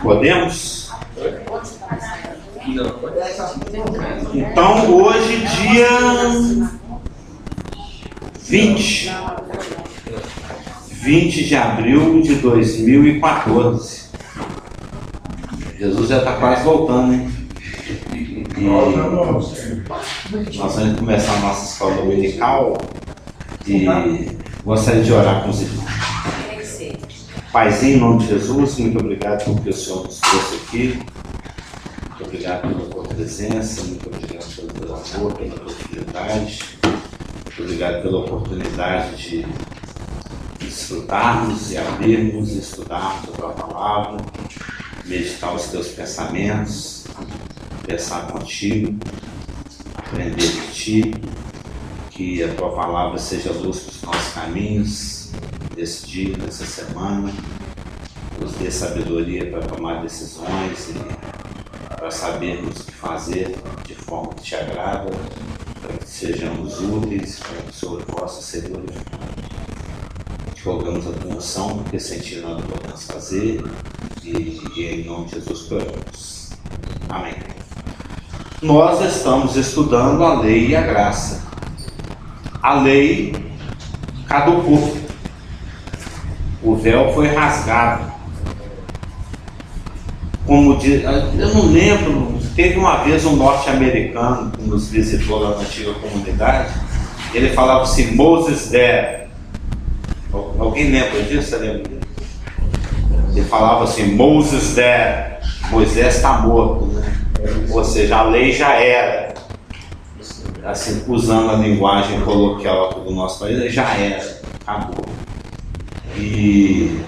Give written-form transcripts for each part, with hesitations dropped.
Podemos? Então, hoje, dia 20 de abril de 2014. Jesus já está quase voltando, hein? E nós vamos começar a nossa escola dominical e gostaria de orar com os irmãos. Paizinho, em nome de Jesus, muito obrigado por que o Senhor nos trouxe aqui. Muito obrigado pela tua presença, muito obrigado pelo teu amor, pela tua fidelidade. Muito obrigado pela oportunidade de desfrutarmos e abrirmos e estudarmos a tua palavra, meditar os teus pensamentos, pensar contigo, aprender de ti, que a tua palavra seja luz para os nossos caminhos, nesse dia, nessa semana, nos dê sabedoria para tomar decisões e para sabermos o que fazer de forma que te agrada, para que sejamos úteis, para que o Senhor possa ser glorificado. Te rogamos a tua unção, porque sem ti nada podemos fazer, e em nome de Jesus oramos. Amém. Nós estamos estudando a lei e a graça. A lei caducou. O véu foi rasgado. Como diz, eu não lembro, teve uma vez um norte-americano que nos visitou lá na antiga comunidade. Ele falava assim, Moses dead. Alguém lembra disso? Você lembra disso? Ele falava assim, Moses dead. Moisés está morto, né? Ou seja, a lei já era. Assim, usando a linguagem coloquial do nosso país, já era, acabou. E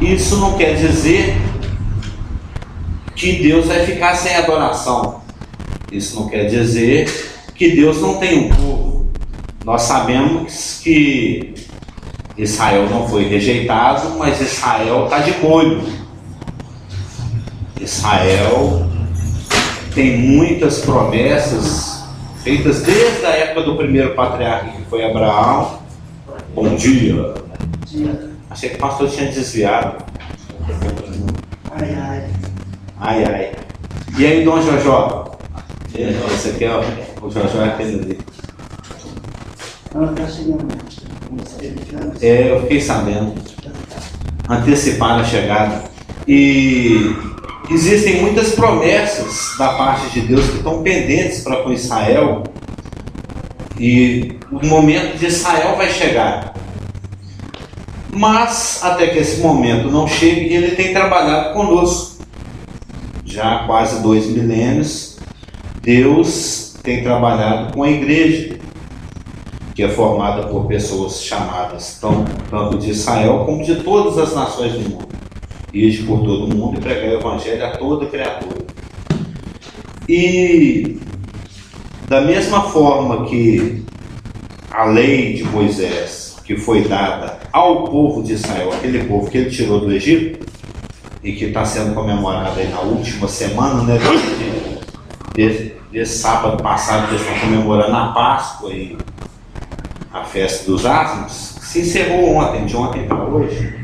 isso não quer dizer que Deus vai ficar sem adoração. Isso não quer dizer que Deus não tem um povo. Nós sabemos que Israel não foi rejeitado, mas Israel está de molho. Israel tem muitas promessas feitas desde a época do primeiro patriarca, que foi Abraão. Bom dia. Achei que o pastor tinha desviado. Ai. E aí, Dom Jojó? Esse aqui é o Jojó, é aquele ali. Eu fiquei sabendo. Antecipar a chegada. E existem muitas promessas da parte de Deus que estão pendentes para com Israel. E o momento de Israel vai chegar. Mas, até que esse momento não chegue, ele tem trabalhado conosco. Já há quase 2 milênios, Deus tem trabalhado com a igreja, que é formada por pessoas chamadas tanto de Israel como de todas as nações do mundo. Ide por todo o mundo e pregar o evangelho a toda criatura. E da mesma forma que a lei de Moisés, que foi dada ao povo de Israel, aquele povo que ele tirou do Egito, e que está sendo comemorada aí na última semana, né? Desse sábado passado, eles estão comemorando a Páscoa e a festa dos ázimos, se encerrou ontem, de ontem para hoje.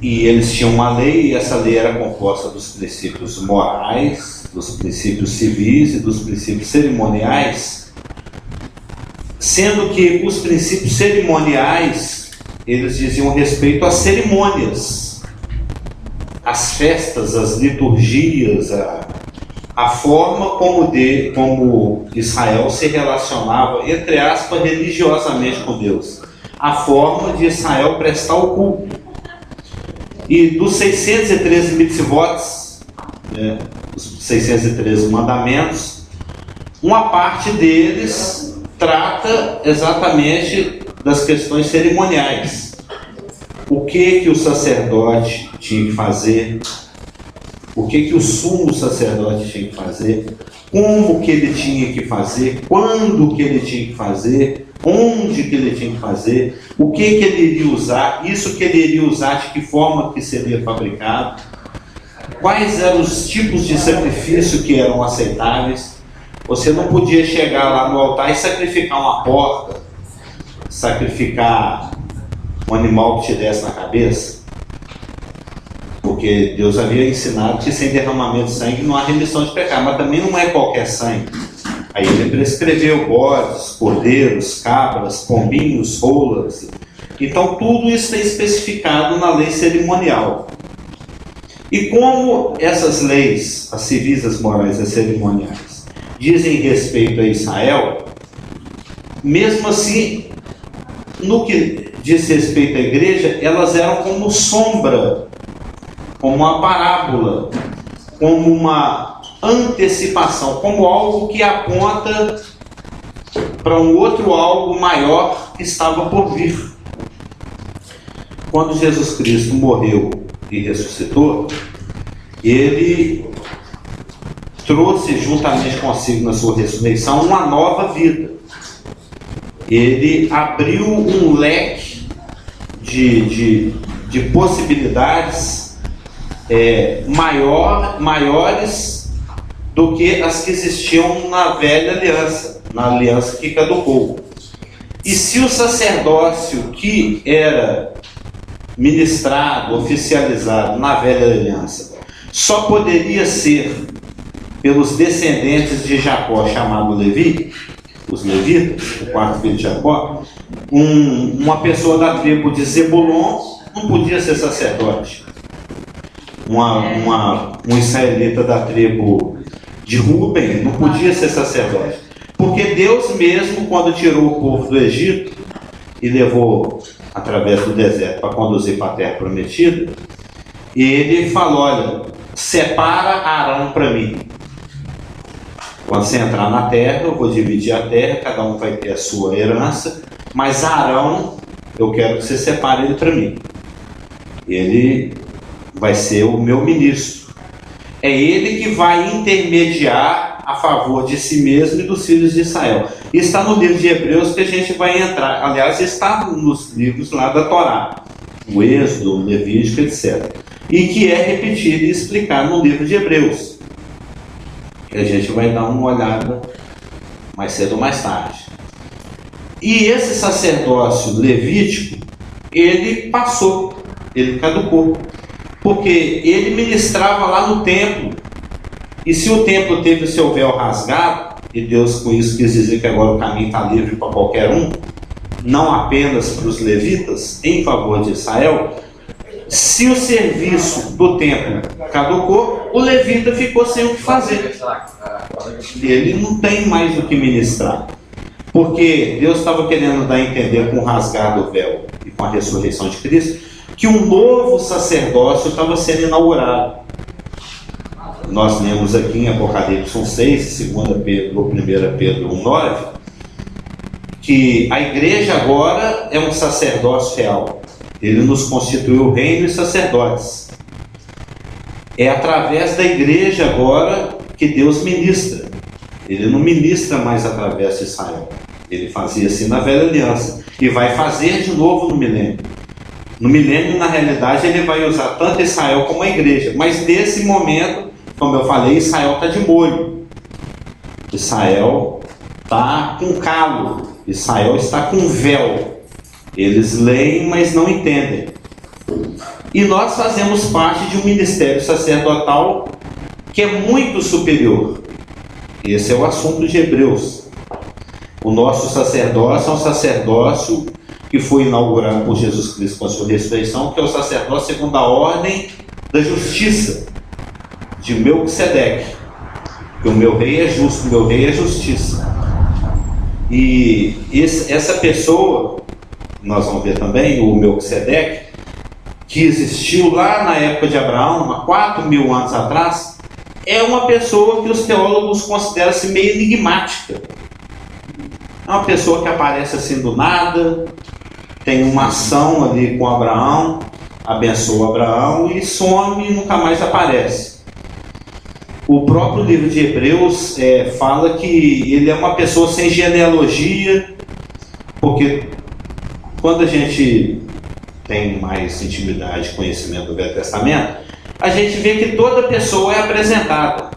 E eles tinham uma lei, e essa lei era composta dos princípios morais, dos princípios civis e dos princípios cerimoniais, sendo que os princípios cerimoniais, eles diziam respeito às cerimônias, às festas, às liturgias, a forma como Israel se relacionava, entre aspas, religiosamente com Deus, a forma de Israel prestar o culto. E dos 613 mitzvot, os 613 mandamentos, uma parte deles trata exatamente das questões cerimoniais. O que o sacerdote tinha que fazer, o que o sumo sacerdote tinha que fazer, como que ele tinha que fazer, quando que ele tinha que fazer, onde que ele tinha que fazer, o que ele iria usar, isso que ele iria usar, de que forma que seria fabricado, quais eram os tipos de sacrifício que eram aceitáveis. Você não podia chegar lá no altar e sacrificar uma porca, sacrificar um animal que te desse na cabeça, porque Deus havia ensinado que sem derramamento de sangue não há remissão de pecado, mas também não é qualquer sangue. Aí ele prescreveu bodes, cordeiros, cabras, pombinhos, rolas. Então tudo isso é especificado na lei cerimonial. E como essas leis, as civis, as morais, as cerimoniais, dizem respeito a Israel, mesmo assim, no que diz respeito à igreja, elas eram como sombra, como uma parábola, como uma antecipação, como algo que aponta para um outro algo maior que estava por vir. Quando Jesus Cristo morreu e ressuscitou, ele trouxe juntamente consigo na sua ressurreição uma nova vida. Ele abriu um leque de possibilidades maiores do que as que existiam na velha aliança, na aliança que caducou. E se o sacerdócio que era ministrado, oficializado na velha aliança, só poderia ser pelos descendentes de Jacó, chamado Levi, os levitas, o quarto filho de Jacó, uma pessoa da tribo de Zebulon não podia ser sacerdote. Um israelita da tribo de Ruben não podia ser sacerdote. Porque Deus mesmo, quando tirou o povo do Egito e levou através do deserto para conduzir para a terra prometida, ele falou: olha, separa Arão para mim. Quando você entrar na terra, eu vou dividir a terra, cada um vai ter a sua herança, mas Arão, eu quero que você separe ele para mim. Ele vai ser o meu ministro. É ele que vai intermediar a favor de si mesmo e dos filhos de Israel. Isso está no livro de Hebreus que a gente vai entrar. Aliás, está nos livros lá da Torá, o Êxodo, o Levítico, etc. E que é repetido e explicado no livro de Hebreus, que a gente vai dar uma olhada mais cedo ou mais tarde. E esse sacerdócio levítico, ele passou, ele caducou, porque ele ministrava lá no templo. E se o templo teve o seu véu rasgado, e Deus com isso quis dizer que agora o caminho está livre para qualquer um, não apenas para os levitas, em favor de Israel, se o serviço do templo caducou, o levita ficou sem o que fazer. Ele não tem mais o que ministrar. Porque Deus estava querendo dar a entender com o rasgar do véu e com a ressurreição de Cristo, que um novo sacerdócio estava sendo inaugurado. Nós lemos aqui em Apocalipse 1,6, 2 Pedro ou 1 Pedro 1,9, que a igreja agora é um sacerdócio real. Ele nos constituiu reino e sacerdotes. É através da igreja agora que Deus ministra. Ele não ministra mais através de Israel. Ele fazia assim na velha aliança. E vai fazer de novo no milênio. No milênio, na realidade, ele vai usar tanto Israel como a igreja. Mas nesse momento, como eu falei, Israel está de molho. Israel está com calo. Israel está com véu. Eles leem, mas não entendem. E nós fazemos parte de um ministério sacerdotal que é muito superior. Esse é o assunto de Hebreus. O nosso sacerdócio é um sacerdócio que foi inaugurado por Jesus Cristo com a sua ressurreição, que é o sacerdócio segundo a ordem da justiça, de Melquisedeque. Porque o meu rei é justo, o meu rei é justiça. E essa pessoa, nós vamos ver também, o Melquisedeque, que existiu lá na época de Abraão, há 4.000 anos atrás, é uma pessoa que os teólogos consideram assim, meio enigmática. É uma pessoa que aparece assim do nada, tem uma ação ali com Abraão, abençoa Abraão e some e nunca mais aparece. O próprio livro de Hebreus fala que ele é uma pessoa sem genealogia, porque quando a gente tem mais intimidade e conhecimento do Velho Testamento, a gente vê que toda pessoa é apresentada.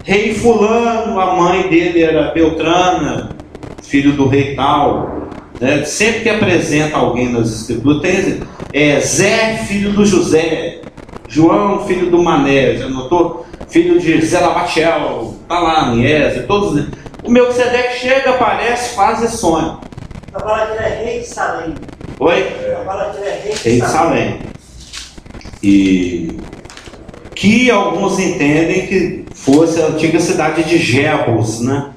Rei fulano, a mãe dele era Beltrana, filho do rei tal. né? Sempre que apresenta alguém nas escrituras, tem Zé, filho do José, João, filho do Mané, já notou? Filho de Zé Labatiel, está lá em Esa, todos. O Melquisedeque chega, aparece, faz e sonha. Agora que ele é rei de Salém. Oi? Agora que ele é rei de Salém. E que alguns entendem que fosse a antiga cidade de Jebus, né?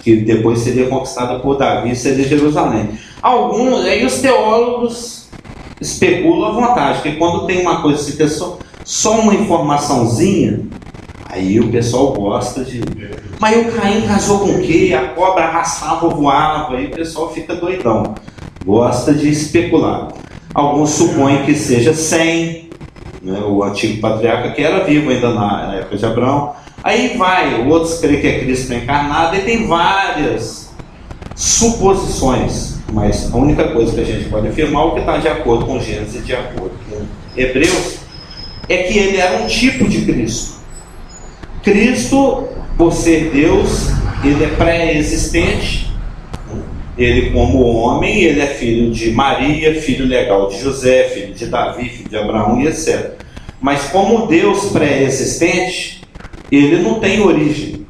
Que depois seria conquistada por Davi e seria Jerusalém. Alguns, aí os teólogos especulam à vontade, que quando tem uma coisa assim, que é só uma informaçãozinha, aí o pessoal gosta de... Mas o Caim casou com o quê? A cobra arrastava, voava, aí o pessoal fica doidão. Gosta de especular. Alguns supõem que seja Sem, né, o antigo patriarca que era vivo ainda na época de Abraão. Aí vai, outros creem que é Cristo encarnado, e tem várias suposições. Mas a única coisa que a gente pode afirmar, o que está de acordo com Gênesis e de acordo com Hebreus, é que ele era um tipo de Cristo. Cristo, por ser Deus, ele é pré-existente. Ele, como homem, ele é filho de Maria, filho legal de José, filho de Davi, filho de Abraão e etc. Mas como Deus pré-existente, ele não tem origem,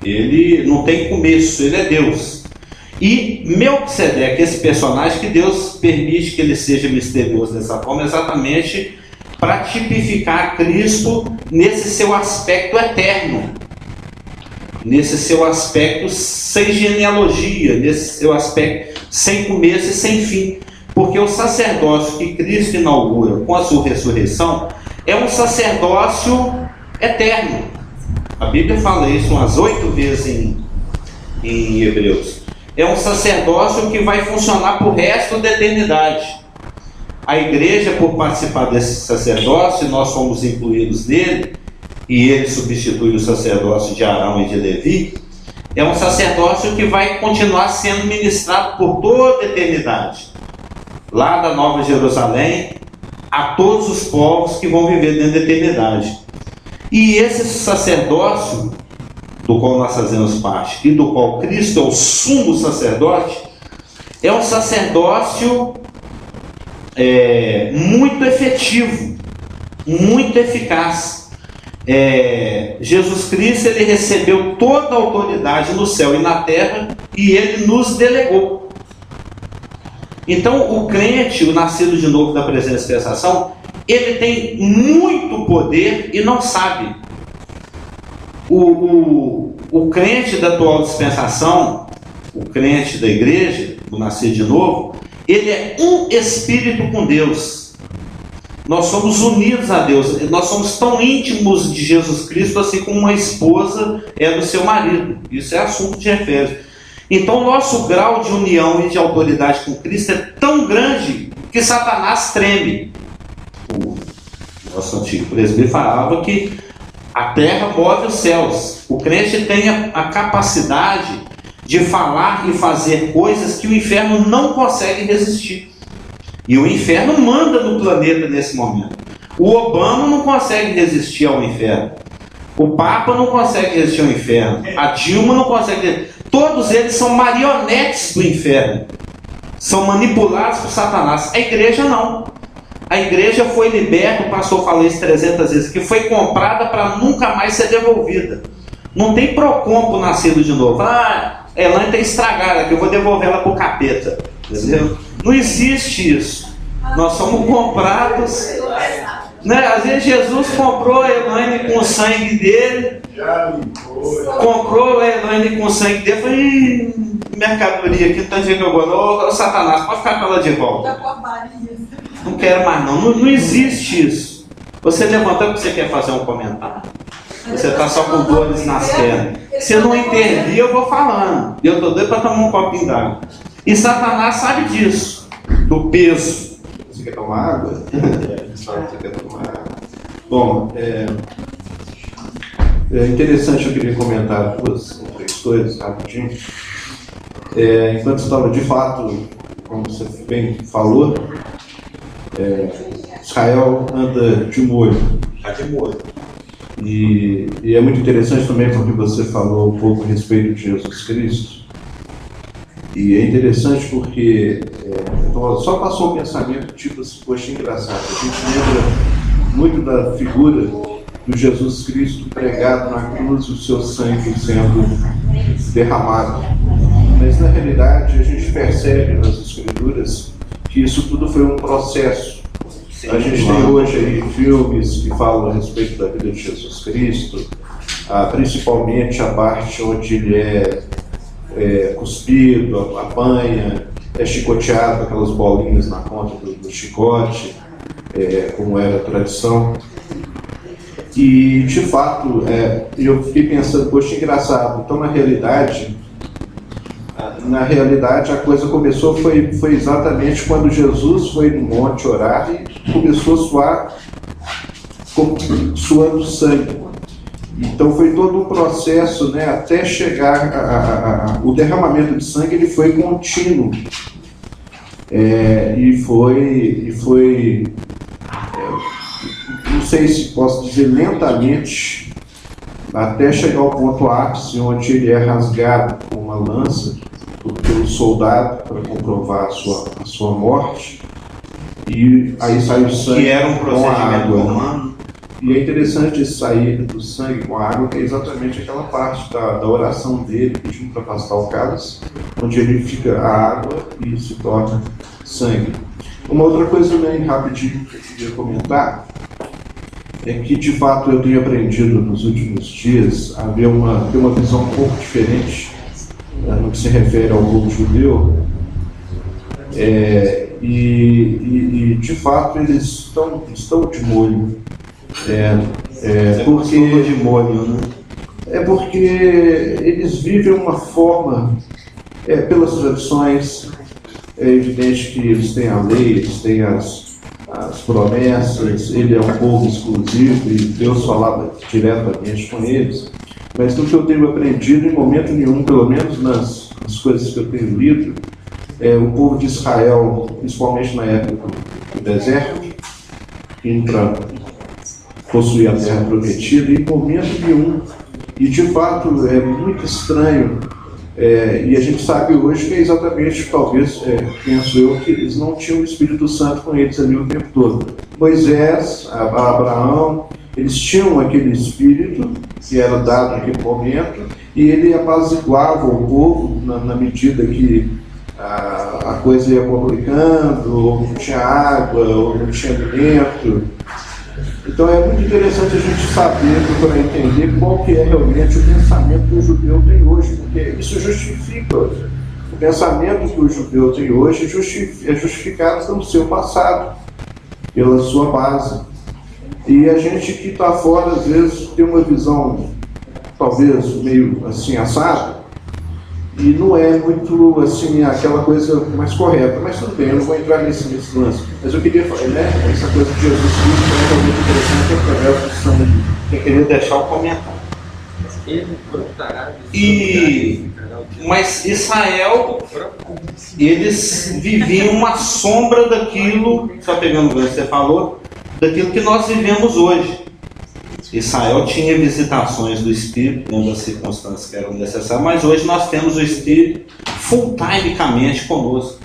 ele não tem começo, ele é Deus. E Melquisedeque, esse personagem que Deus permite que ele seja misterioso dessa forma, exatamente para tipificar Cristo nesse seu aspecto eterno, nesse seu aspecto sem genealogia, nesse seu aspecto sem começo e sem fim. Porque o sacerdócio que Cristo inaugura com a sua ressurreição é um sacerdócio eterno. A Bíblia fala isso umas 8 vezes em Hebreus. É um sacerdócio que vai funcionar para o resto da eternidade. A igreja, por participar desse sacerdócio, nós somos incluídos nele, e ele substitui o sacerdócio de Arão e de Levi, é um sacerdócio que vai continuar sendo ministrado por toda a eternidade, lá da Nova Jerusalém, a todos os povos que vão viver dentro da eternidade. E esse sacerdócio, do qual nós fazemos parte, e do qual Cristo é o sumo sacerdote, é um sacerdócio muito efetivo, muito eficaz. Jesus Cristo, ele recebeu toda a autoridade no céu e na terra, e ele nos delegou. Então o crente, o nascido de novo da presença e dispensação, ele tem muito poder e não sabe. O crente da atual dispensação, o crente da igreja, o nascido de novo, ele é um espírito com Deus. Nós somos unidos a Deus, nós somos tão íntimos de Jesus Cristo assim como uma esposa é do seu marido. Isso é assunto de Efésios. Então nosso grau de união e de autoridade com Cristo é tão grande que Satanás treme. O nosso antigo presbítero falava que a terra move os céus. O crente tem a capacidade de falar e fazer coisas que o inferno não consegue resistir. E o inferno manda no planeta nesse momento. O Obama não consegue resistir ao inferno. O Papa não consegue resistir ao inferno. A Dilma não consegue resistir. Todos eles são marionetes do inferno. São manipulados por Satanás. A igreja não. A igreja foi liberta, o pastor falou isso 300 vezes, que foi comprada para nunca mais ser devolvida. Não tem Procon pro nascido de novo. Ela está estragada, que eu vou devolver ela para o capeta. Entendeu? Não existe isso. Nós somos comprados. Né? Às vezes Jesus comprou a Elaine com o sangue dele. Comprou a Elaine com o sangue dele. Falei, mercadoria aqui, não está dizendo agora. Ô Satanás, pode ficar com ela de volta. Não quero mais não. Não existe isso. Você levantou porque você quer fazer um comentário. Você está só com dores nas pernas. Se eu não intervir, eu vou falando. E eu estou doido para tomar um copinho d'água. E Satanás sabe disso, do peso. Você quer tomar água? Você quer tomar água? Bom, é interessante, eu queria comentar 2 ou 3 coisas rapidinho. Enquanto estava, de fato, como você bem falou, Israel anda de molho. Está de molho. E é muito interessante também porque você falou um pouco a respeito de Jesus Cristo. E é interessante porque então, só passou um pensamento tipo assim, poxa, engraçado. A gente lembra muito da figura do Jesus Cristo pregado na cruz, o seu sangue sendo derramado. Mas na realidade a gente percebe nas Escrituras que isso tudo foi um processo. A gente tem hoje aí filmes que falam a respeito da vida de Jesus Cristo, principalmente a parte onde ele é cuspido, apanha, é chicoteado, aquelas bolinhas na ponta do chicote, como era a tradição. E, de fato, eu fiquei pensando, poxa, engraçado. Então, na realidade, a coisa começou, foi exatamente quando Jesus foi no monte orar e começou a suar, suando sangue. Então foi todo um processo, né, até chegar o derramamento de sangue, ele foi contínuo. E foi não sei se posso dizer lentamente, até chegar ao ponto ápice, onde ele é rasgado com uma lança pelo soldado para comprovar a sua morte, e aí sai o sangue que era um com a água. romano. E é interessante sair do sangue com a água, que é exatamente aquela parte da oração dele, pedindo para afastar o cálice, onde ele fica a água e se torna sangue. Uma outra coisa também, rapidinho, que eu queria comentar, é que, de fato, eu tenho aprendido nos últimos dias a ter uma visão um pouco diferente no que se refere ao povo judeu. E de fato, eles estão de molho. Porque de molho, né? Porque eles vivem uma forma, pelas tradições, é evidente que eles têm a lei, eles têm as promessas, ele é um povo exclusivo e Deus falava diretamente com eles. Mas do que eu tenho aprendido, em momento nenhum, pelo menos nas coisas que eu tenho lido, o povo de Israel, principalmente na época do deserto, indo para possuir a terra prometida, em momento nenhum. E de fato é muito estranho, e a gente sabe hoje que é exatamente, talvez, penso eu, que eles não tinham o Espírito Santo com eles ali o tempo todo. Moisés, Abraão, eles tinham aquele Espírito que era dado naquele momento, e ele apaziguava o povo na medida que a coisa ia complicando, ou não tinha água, ou não tinha alimento. Então é muito interessante a gente saber, procurar entender qual que é realmente o pensamento que o judeu tem hoje, porque isso justifica o pensamento que o judeu tem hoje, é justificado pelo seu passado, pela sua base. E a gente que está fora, às vezes, tem uma visão, talvez, meio assim, assada, e não é muito, assim, aquela coisa mais correta. Mas tudo bem, eu não vou entrar nesse lance. Mas eu queria falar, né, essa coisa de Jesus Cristo é realmente interessante através do sangue. Eu queria deixar o comentário. Mas Israel, eles viviam uma sombra daquilo, só pegando o que você falou, daquilo que nós vivemos hoje. Israel tinha visitações do Espírito, dentro das circunstâncias que eram necessárias, mas hoje nós temos o Espírito full-timecamente conosco,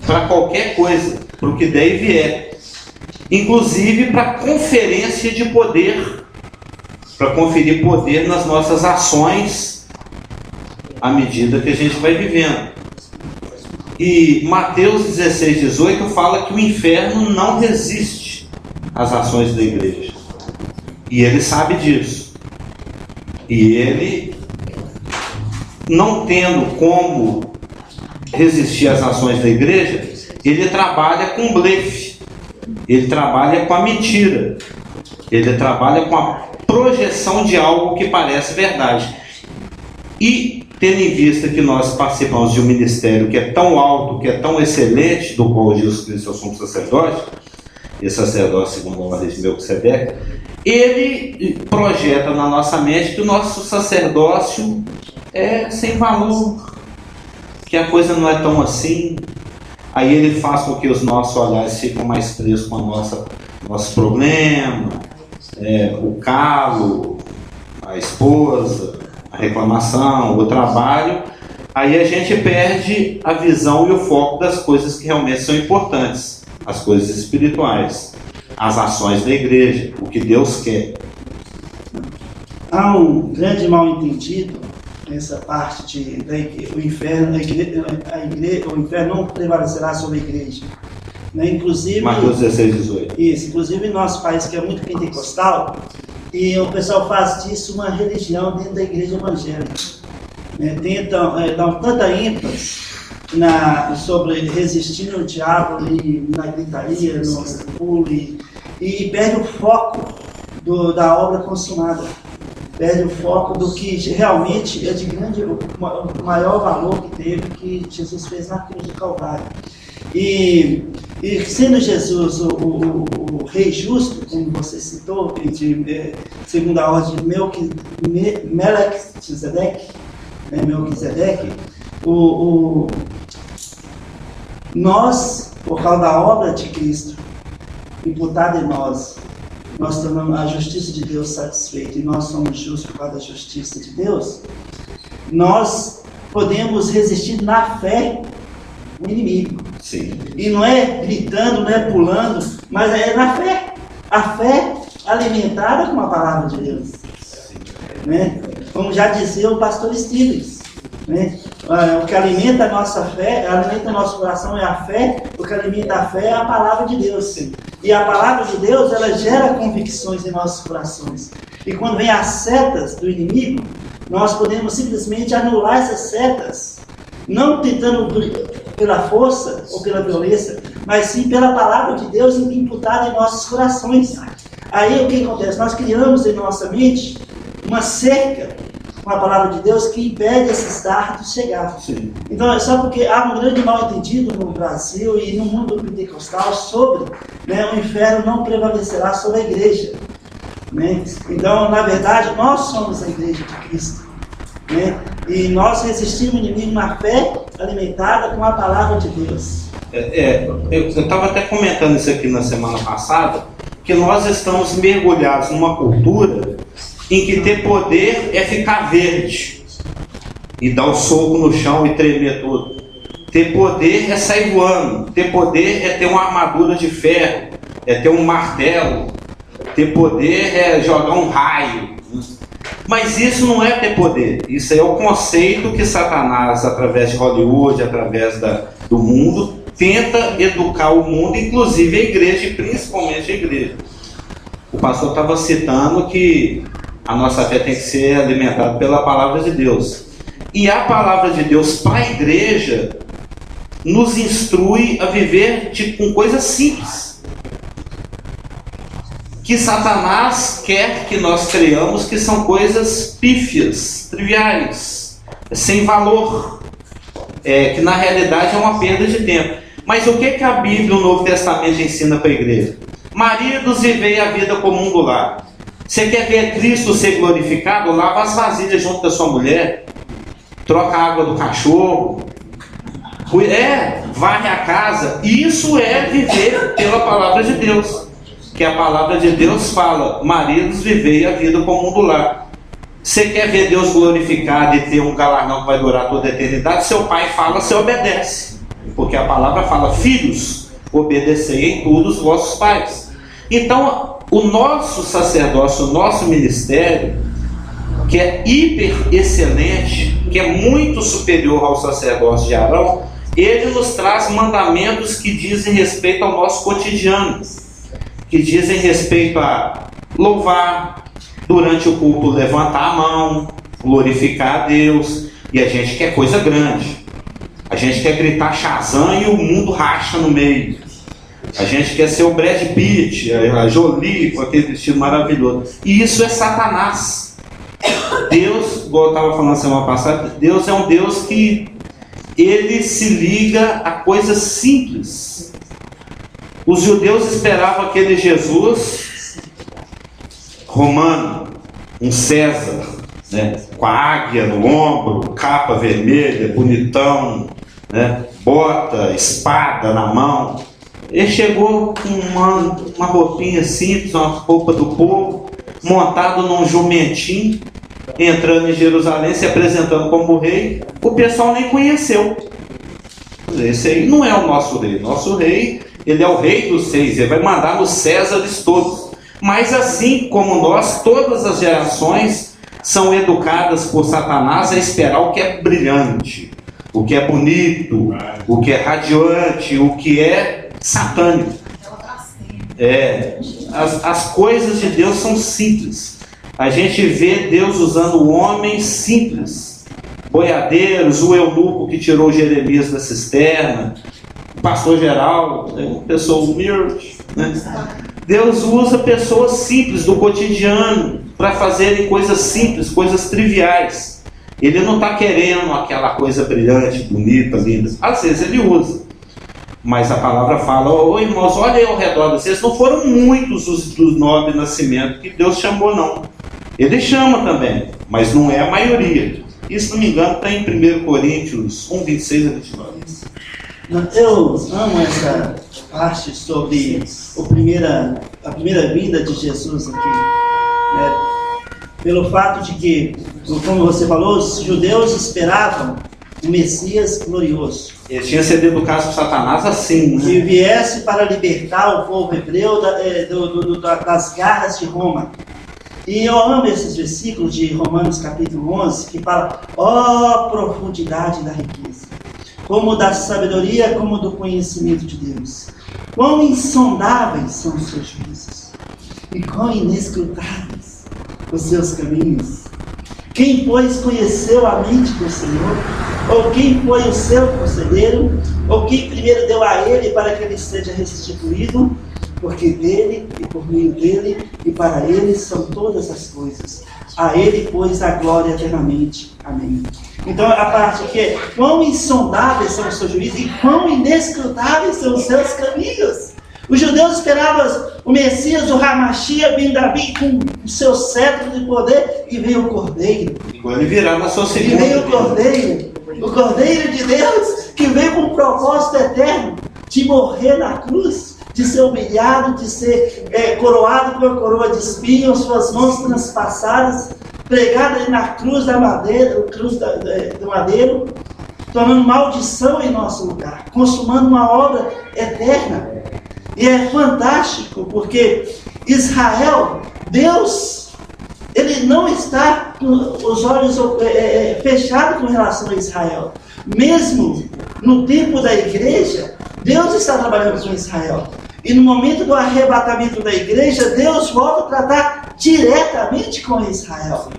para qualquer coisa, para o que der e vier, inclusive para conferência de poder, para conferir poder nas nossas ações, à medida que a gente vai vivendo. E Mateus 16:18 fala que o inferno não resiste às ações da igreja. E ele sabe disso. E ele, não tendo como resistir às ações da igreja, ele trabalha com blefe. Ele trabalha com a mentira. Ele trabalha com a projeção de algo que parece verdade. E, tendo em vista que nós participamos de um ministério que é tão alto, que é tão excelente, do qual Jesus Cristo é o sumo sacerdote, e sacerdote segundo a ordem de Melquisedeque, ele projeta na nossa mente que o nosso sacerdócio é sem valor, que a coisa não é tão assim. Aí ele faz com que os nossos olhares fiquem mais presos com nosso problema, o calo, a esposa, a reclamação, o trabalho, aí a gente perde a visão e o foco das coisas que realmente são importantes, as coisas espirituais, as ações da igreja, o que Deus quer. Há um grande mal-entendido nessa parte o inferno não prevalecerá sobre a igreja. Né? Inclusive, Mateus 16, 18. Isso, inclusive em nosso país, que é muito pentecostal, e o pessoal faz disso uma religião dentro da igreja evangélica. Né? Tentam dar tanta ênfase sobre resistir ao diabo e na gritaria, no pulo, e perde o foco da obra consumada. Perde o foco do que realmente é de o maior valor que teve, que Jesus fez na cruz do Calvário. E sendo Jesus o rei justo, como você citou, segundo a ordem de Melquisedeque, nós, por causa da obra de Cristo, imputada em nós tornamos a justiça de Deus satisfeita, e nós somos justos por causa da justiça de Deus, nós podemos resistir na fé o inimigo. Sim. E não é gritando, não é pulando, mas é na fé. A fé alimentada com a palavra de Deus. Né? Como já dizia o pastor Stevens, né? O que alimenta a nossa fé, alimenta o nosso coração é a fé, o que alimenta a fé é a palavra de Deus. Sim. E a palavra de Deus, ela gera convicções em nossos corações. E quando vem as setas do inimigo, nós podemos simplesmente anular essas setas, não tentando pela força ou pela violência, mas sim pela palavra de Deus imputada em nossos corações. Aí o que acontece? Nós criamos em nossa mente uma cerca com a palavra de Deus que impede esses dardos de chegar. Sim. Então é só porque há um grande mal-entendido no Brasil e no mundo pentecostal sobre, né, o inferno não prevalecerá sobre a igreja. Né? Então, na verdade, nós somos a igreja de Cristo. Né? E nós resistimos o inimigo na fé alimentada com a palavra de Deus. Eu estava até comentando isso aqui na semana passada, que nós estamos mergulhados numa cultura em que ter poder é ficar verde e dar um soco no chão e tremer tudo. Ter poder é sair voando. Ter poder é ter uma armadura de ferro, é ter um martelo. Ter poder é jogar um raio. Mas isso não é ter poder. Isso é o conceito que Satanás, através de Hollywood, através do mundo, tenta educar o mundo, inclusive a igreja, e principalmente a igreja. O pastor estava citando que a nossa fé tem que ser alimentada pela palavra de Deus. E a palavra de Deus para a igreja nos instrui a viver com coisas simples, que Satanás quer que nós creiamos que são coisas pífias, triviais, sem valor, que na realidade é uma perda de tempo. Mas o que a Bíblia, o Novo Testamento, ensina para a igreja? Maridos, vivei a vida comum do lar. Você quer ver Cristo ser glorificado? Lava as vasilhas junto da sua mulher, troca a água do cachorro, varre a casa. Isso é viver pela palavra de Deus. Que a palavra de Deus fala: maridos, vivei a vida comum do lar. Você quer ver Deus glorificado e ter um galardão que vai durar toda a eternidade? Seu pai fala, você obedece. Porque a palavra fala: filhos, obedecei em tudo os vossos pais. Então, o nosso sacerdócio, o nosso ministério, que é hiper excelente, que é muito superior ao sacerdócio de Arão, ele nos traz mandamentos que dizem respeito ao nosso cotidiano, que dizem respeito a louvar, durante o culto levantar a mão, glorificar a Deus. E a gente quer coisa grande. A gente quer gritar Shazam e o mundo racha no meio. A gente quer ser o Brad Pitt, a Jolie com aquele vestido maravilhoso. E isso é Satanás. Deus, igual eu estava falando semana passada, Deus é um Deus que ele se liga a coisas simples. Os judeus esperavam aquele Jesus romano, um César, né, com a águia no ombro, capa vermelha, bonitão, né, bota, espada na mão. Ele chegou com uma roupinha simples, uma roupa do povo, montado num jumentinho, entrando em Jerusalém, se apresentando como rei, o pessoal nem conheceu. Esse aí não é o nosso rei. Nosso rei, ele é o rei dos reis, ele vai mandar nos Césares todos. Mas assim como nós, todas as gerações são educadas por Satanás a esperar o que é brilhante, o que é bonito, o que é radiante, o que é satânico. As coisas de Deus são simples. A gente vê Deus usando homens simples, boiadeiros, o eunuco que tirou Jeremias da cisterna, o pastor geral, uma pessoa humilde, né? Deus usa pessoas simples do cotidiano para fazerem coisas simples, coisas triviais. Ele não está querendo aquela coisa brilhante, bonita, linda. Às vezes ele usa. Mas a palavra fala, ô irmãos, olha aí ao redor de vocês, não foram muitos os do nobre nascimento que Deus chamou, não. Ele chama também, mas não é a maioria. Isso, se não me engano, está em 1 Coríntios 1, 26 a 29. Eu amo essa parte sobre a primeira vinda de Jesus aqui. Né? Pelo fato de que, como você falou, os judeus esperavam um Messias glorioso. Ele tinha sido educado por Satanás assim, né? Que viesse para libertar o povo hebreu das garras de Roma. E eu amo esses versículos de Romanos capítulo 11, que fala, ó profundidade da riqueza, como da sabedoria, como do conhecimento de Deus. Quão insondáveis são os seus juízos, e quão inescrutáveis os seus caminhos. Quem, pois, conheceu a mente do Senhor? Ou quem foi o seu conselheiro? Ou quem primeiro deu a ele para que ele seja restituído? Porque dele, e por meio dele, e para ele são todas as coisas. A ele, pois, a glória eternamente. Amém. Então, a parte que é, quão insondáveis são os seus juízos, e quão inescrutáveis são os seus caminhos. Os judeus esperavam o Messias, o Ramachia, vindo Davi com o seu cetro de poder, e veio o Cordeiro. Igual ele virar na sua segunda. E veio o Cordeiro de Deus, que veio com um propósito eterno de morrer na cruz, de ser humilhado, de ser coroado com a coroa de espinhos, suas mãos transpassadas, pregado na cruz da madeira, do madeiro, tornando maldição em nosso lugar, consumando uma obra eterna. E é fantástico, porque Israel, Deus, ele não está com os olhos fechados com relação a Israel. Mesmo no tempo da igreja, Deus está trabalhando com Israel. E no momento do arrebatamento da igreja, Deus volta a tratar diretamente com Israel.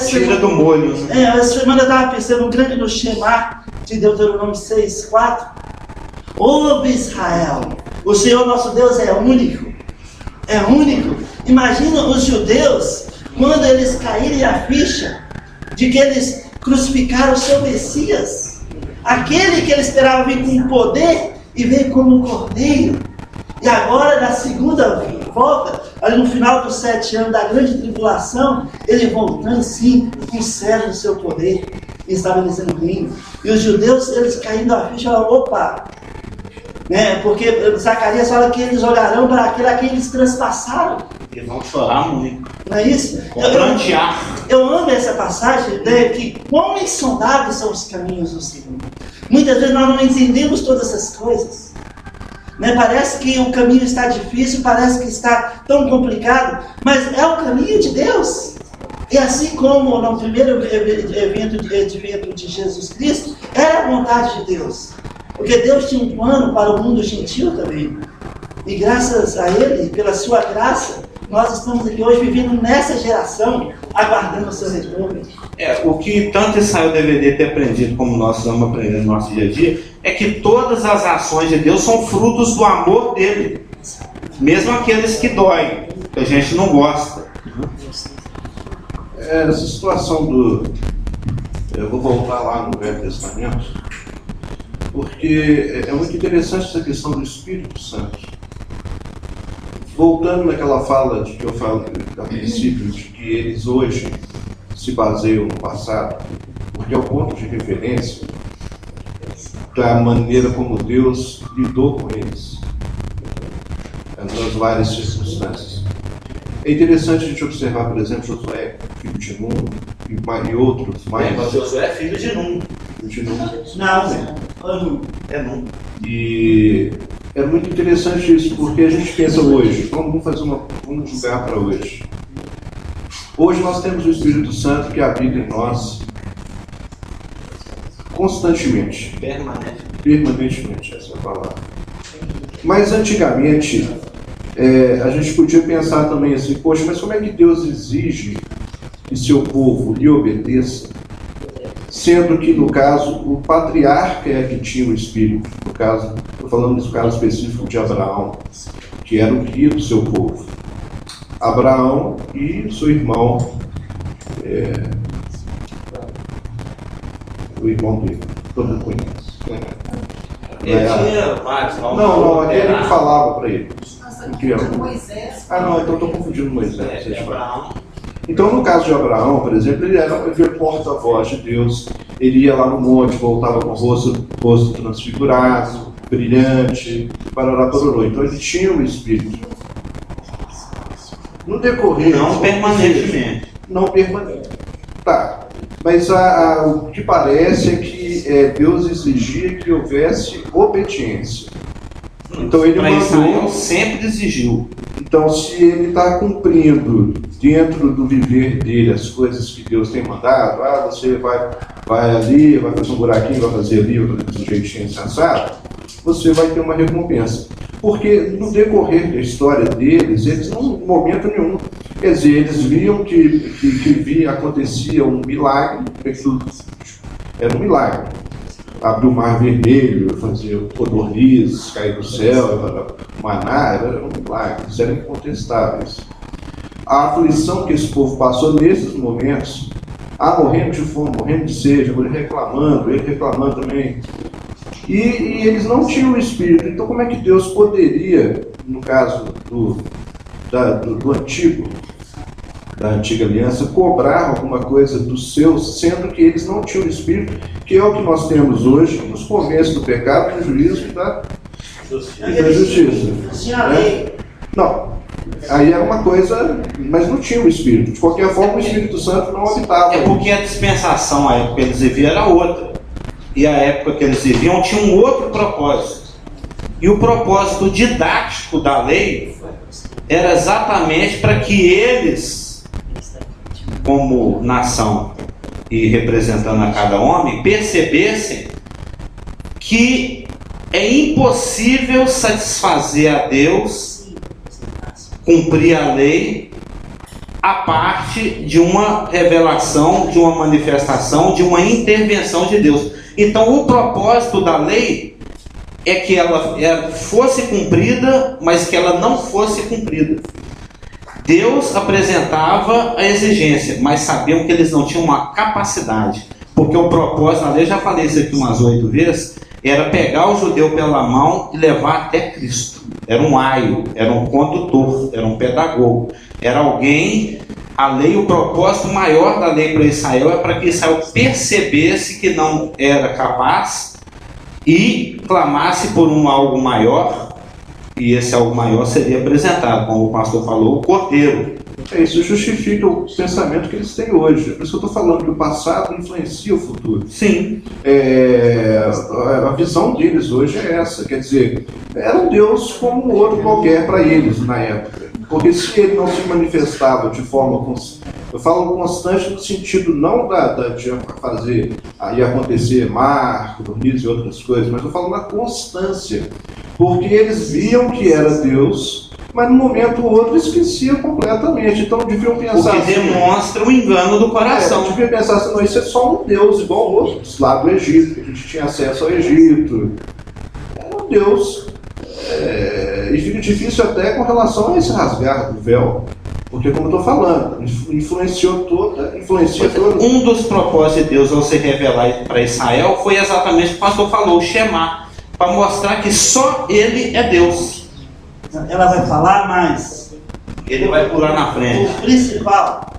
Tira do molho. Essa semana eu estava pensando grande no Shema de Deuteronômio 6:4. Ouve Israel, o Senhor nosso Deus é único. É único. Imagina os judeus, quando eles caírem a ficha de que eles crucificaram o seu Messias. Aquele que eles esperavam vir com poder e veio como um cordeiro. E agora, na segunda volta, ali no final dos 7 anos da grande tribulação, ele voltando sim com o céu no seu poder, estabelecendo o reino. E os judeus, eles caindo a ficha, falam, opa! Porque Zacarias fala que eles olharão para aquele a quem eles transpassaram. E vão chorar muito. Não é isso? Eu amo essa passagem, que quão insondáveis são os caminhos do Senhor. Muitas vezes nós não entendemos todas essas coisas. Parece que o caminho está difícil, parece que está tão complicado, mas é o caminho de Deus. E assim como no primeiro evento de Jesus Cristo, era a vontade de Deus. Porque Deus tinha um plano para o mundo gentil também. E graças a Ele, pela sua graça, nós estamos aqui hoje vivendo nessa geração, aguardando o seu retorno. O que tanto Israel deveria ter aprendido, como nós estamos aprendendo no nosso dia a dia, é que todas as ações de Deus são frutos do amor dele. Mesmo aqueles que doem, que a gente não gosta. Essa situação do... Eu vou voltar lá no Velho Testamento, porque é muito interessante essa questão do Espírito Santo. Voltando naquela fala de que eu falo a princípio, de que eles hoje se baseiam no passado, porque é o ponto de referência da maneira como Deus lidou com eles nas várias circunstâncias. É interessante a gente observar, por exemplo, Josué, filho de Nun, e outros mais. Mas Josué é filho de Nun. De Nun. Não. É Nun. E é muito interessante isso, porque a gente pensa hoje, vamos julgar para hoje. Hoje nós temos o Espírito Santo que habita em nós constantemente. Permanentemente, essa é a palavra. Mas antigamente, a gente podia pensar também assim, poxa, mas como é que Deus exige que seu povo lhe obedeça, sendo que, no caso, o patriarca é que tinha o Espírito, no caso, estou falando nesse caso específico de Abraão, que era o guia do seu povo. Abraão e seu irmão, o irmão dele, todo mundo conhece. Ele tinha vários. Não, aquele que falava para ele. Moisés. Não, então estou confundindo Moisés. Abraão. Então, no caso de Abraão, por exemplo, ele era o porta-voz de Deus. Ele ia lá no monte, voltava com o rosto transfigurado, brilhante, parará. Então, ele tinha o Espírito. No decorrer... Não permanentemente. Não permanente. Tá. Mas o que parece é que Deus exigia que houvesse obediência. Então ele mandou... Israel sempre exigiu. Então, se ele está cumprindo dentro do viver dele as coisas que Deus tem mandado, você vai ali, vai fazer um buraquinho, vai fazer ali, vai fazer um jeitinho sensado, você vai ter uma recompensa. Porque no decorrer da história deles, eles não, em momento nenhum, quer dizer, eles viam que acontecia um milagre, era um milagre. Abrir o mar vermelho, fazer codornizes, cair do céu, maná, era um milagre, isso era incontestável. A aflição que esse povo passou nesses momentos, morrendo de fome, morrendo de sede, ele reclamando também. E eles não tinham o Espírito. Então, como é que Deus poderia, no caso do antigo, da antiga aliança, cobrar alguma coisa dos seus, sendo que eles não tinham o Espírito, que é o que nós temos hoje, nos começos do pecado, do juízo e da justiça. Tinha a lei. Não. Aí era uma coisa, mas não tinha o Espírito. De qualquer forma, o Espírito Santo não habitava. É porque a dispensação, a época que eles viviam, era outra. E a época que eles viviam tinha um outro propósito. E o propósito didático da lei era exatamente para que eles, como nação e representando a cada homem, percebessem que é impossível satisfazer a Deus, cumprir a lei, a parte de uma revelação, de uma manifestação, de uma intervenção de Deus. Então, o propósito da lei é que ela fosse cumprida, mas que ela não fosse cumprida. Deus apresentava a exigência, mas sabiam que eles não tinham uma capacidade. Porque o propósito da lei, já falei isso aqui umas 8 vezes, era pegar o judeu pela mão e levar até Cristo. Era um aio, era um condutor, era um pedagogo. Era alguém... A lei, o propósito maior da lei para Israel é para que Israel percebesse que não era capaz e clamasse por algo maior, e esse algo maior seria apresentado, como o pastor falou, o Cordeiro. Isso justifica o pensamento que eles têm hoje. Por isso que eu estou falando que o passado influencia o futuro. Sim. A visão deles hoje é essa, quer dizer, era um Deus como um outro qualquer para eles na época. Porque se ele não se manifestava de forma, eu falo constante no sentido não de fazer aí acontecer codornizes e outras coisas, mas eu falo na constância. Porque eles viam que era Deus, mas no momento ou outro esqueciam completamente. Então deviam pensar. Porque demonstra o engano do coração. Deviam pensar assim, não, isso é só um Deus igual outros lá do Egito, que a gente tinha acesso ao Egito. Era um Deus. E fica difícil até com relação a esse rasgar do véu, porque como eu estou falando, influencia toda. Um dos propósitos de Deus ao se revelar para Israel foi exatamente o que o pastor falou, o Shema, para mostrar que só Ele é Deus. Ela vai falar, mas Ele vai pular na frente. o principal,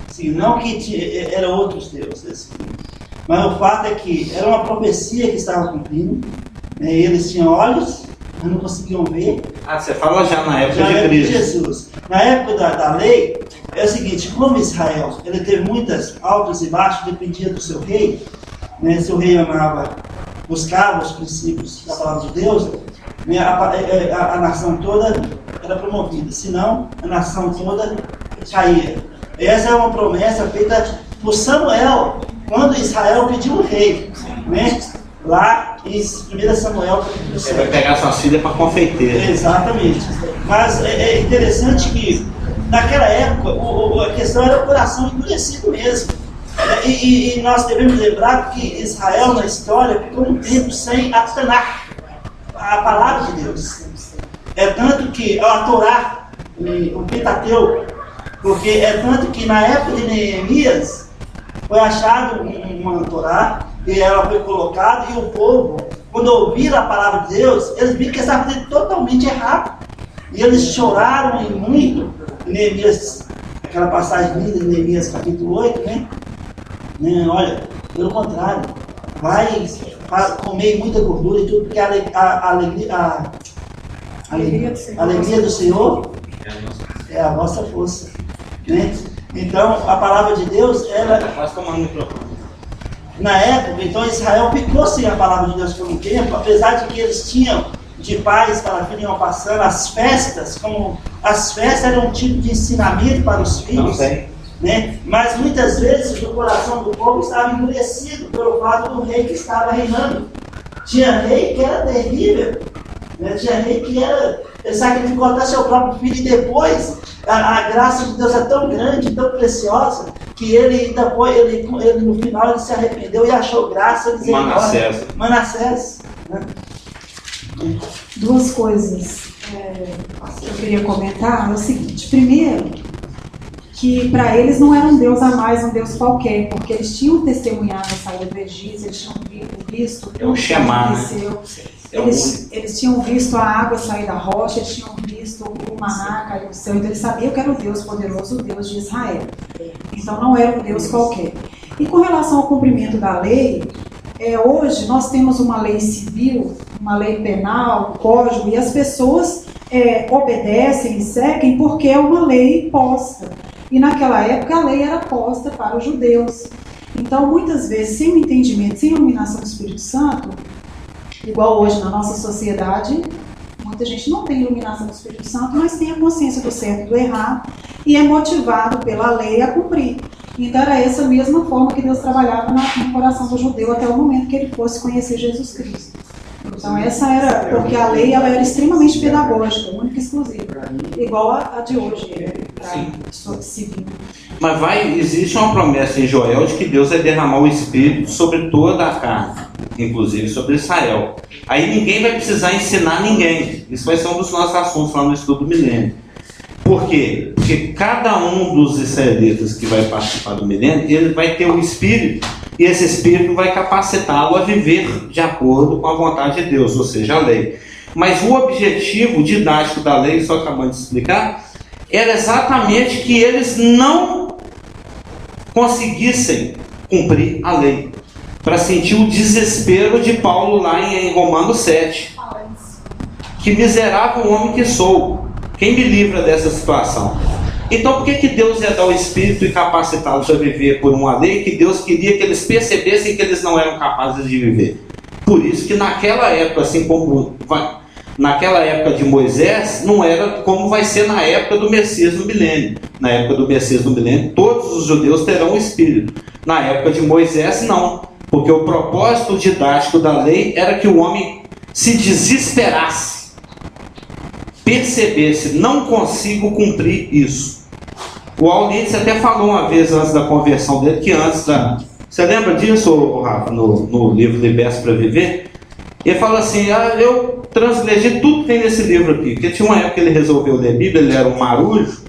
assim, não que eram outros deuses, mas o fato é que era uma profecia que estava cumprindo, né? Eles tinham olhos, não conseguiam ver. Ah, você fala já na época Já de era de Cristo. Jesus. Na época da lei, é o seguinte, como Israel ele teve muitas altos e baixos, dependia do seu rei, né? Seu rei buscava os princípios da palavra de Deus, né? A nação toda era promovida, senão a nação toda caía. Essa é uma promessa feita por Samuel, quando Israel pediu um rei, né? Lá em 1 Samuel, capítulo Você vai 7. pegar suas filhas para confeiteira. Exatamente. Mas é interessante que, naquela época, a questão era o coração endurecido mesmo. E nós devemos lembrar que Israel, na história, ficou um tempo sem a Tanakh, a palavra de Deus. É tanto que a Torá, o Pentateuco, porque é tanto que na época de Neemias foi achado uma Torá, e ela foi colocada, e o povo, quando ouviram a palavra de Deus, eles viram que eles estavam fazendo totalmente errado. E eles choraram e muito. Neemias, aquela passagem linda de Neemias capítulo 8, né? Olha, pelo contrário, vai comer muita gordura e tudo, porque a alegria do Senhor é a nossa força. Né? Então, a palavra de Deus, ela... Quase tomando o microfone. Na época, então, Israel ficou sem a palavra de Deus por um tempo, apesar de que eles tinham de pais para filhos iam passando, as festas, como as festas eram um tipo de ensinamento para os filhos. Não sei. Né? Mas muitas vezes o coração do povo estava endurecido pelo fato do rei que estava reinando. Tinha rei que era terrível, né? Tinha rei que sacrificou até seu próprio filho, e depois a graça de Deus é tão grande, tão preciosa, que ele no final ele se arrependeu e achou graça e misericórdia. Manassés. Né? Duas coisas que eu queria comentar é o seguinte. Primeiro, que para eles não era um Deus a mais, um Deus qualquer, porque eles tinham testemunhado a saída do Egito, eles tinham visto tudo o Shema, que aconteceu. Eles tinham visto a água sair da rocha, eles tinham visto o maná cair do céu, então eles sabiam que era o Deus poderoso, o Deus de Israel. Então não era um Deus qualquer. E com relação ao cumprimento da lei, hoje nós temos uma lei civil, uma lei penal, um código, e as pessoas obedecem e seguem porque é uma lei posta. E naquela época a lei era posta para os judeus. Então, muitas vezes, sem o entendimento, sem a iluminação do Espírito Santo, igual hoje na nossa sociedade, muita gente não tem iluminação do Espírito Santo, mas tem a consciência do certo e do errado, e é motivado pela lei a cumprir. Então era essa mesma forma que Deus trabalhava no coração do judeu até o momento que ele fosse conhecer Jesus Cristo. Então essa era, porque a lei ela era extremamente pedagógica, única e exclusiva, igual a de hoje, para civil. Mas existe uma promessa em Joel de que Deus vai derramar o Espírito sobre toda a carne, inclusive sobre Israel. Aí ninguém vai precisar ensinar ninguém. Isso vai ser um dos nossos assuntos lá no estudo do milênio. Por quê? Porque cada um dos israelitas que vai participar do milênio, ele vai ter o Espírito, e esse Espírito vai capacitá-lo a viver de acordo com a vontade de Deus, ou seja, a lei. Mas o objetivo didático da lei, só acabando de explicar, era exatamente que eles não conseguissem cumprir a lei, para sentir o desespero de Paulo lá em Romanos 7. Que miserável homem que sou, quem me livra dessa situação? Então por que Deus ia dar o Espírito e capacitá-los a viver por uma lei que Deus queria que eles percebessem que eles não eram capazes de viver? Por isso que naquela época, assim como naquela época de Moisés, não era como vai ser na época do Messias no milênio. Na época do Messias no milênio, todos os judeus terão o Espírito. Na época de Moisés, não. Porque o propósito didático da lei era que o homem se desesperasse, percebesse, não consigo cumprir isso. O Aulitz até falou uma vez antes da conversão dele, que antes da... Você lembra disso, Rafa, no livro Libertos para Viver? Ele fala assim, eu transgredi tudo que tem nesse livro aqui, porque tinha uma época que ele resolveu ler Bíblia, ele era um marujo,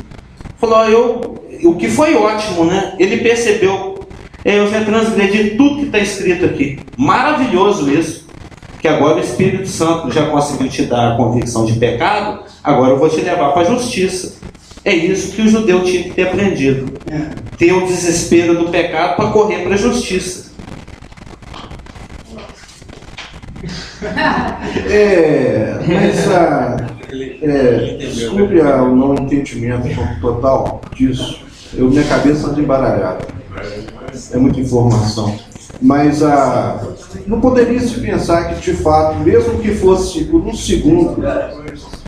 falou, o que foi ótimo, né? Ele percebeu, eu já transgredi tudo que está escrito aqui. Maravilhoso isso, que agora o Espírito Santo já conseguiu te dar a convicção de pecado, agora eu vou te levar para a justiça. É isso que o judeu tinha que ter aprendido. Ter o desespero do pecado para correr para a justiça. Desculpe o não entendimento total disso. Minha cabeça anda embaralhada. É muita informação. Mas não poderia se pensar que, de fato, mesmo que fosse por um segundo,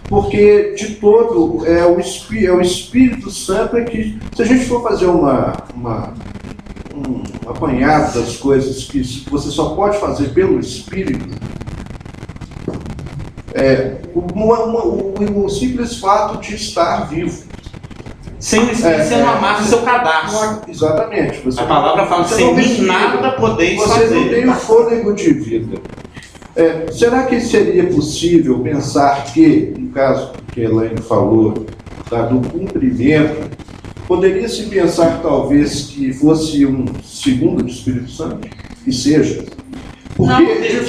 porque de todo é o Espírito Santo que, se a gente for fazer um apanhado das coisas que você só pode fazer pelo Espírito, o simples fato de estar vivo. Sem o Espírito você não amassa seu cadastro. Exatamente. A palavra fala que sem mim nada podeis fazer. Você não tem o fôlego de vida. Será que seria possível pensar que, no caso que a Elaine falou, do cumprimento, poderia-se pensar talvez que fosse um segundo do Espírito Santo? Que seja. Porque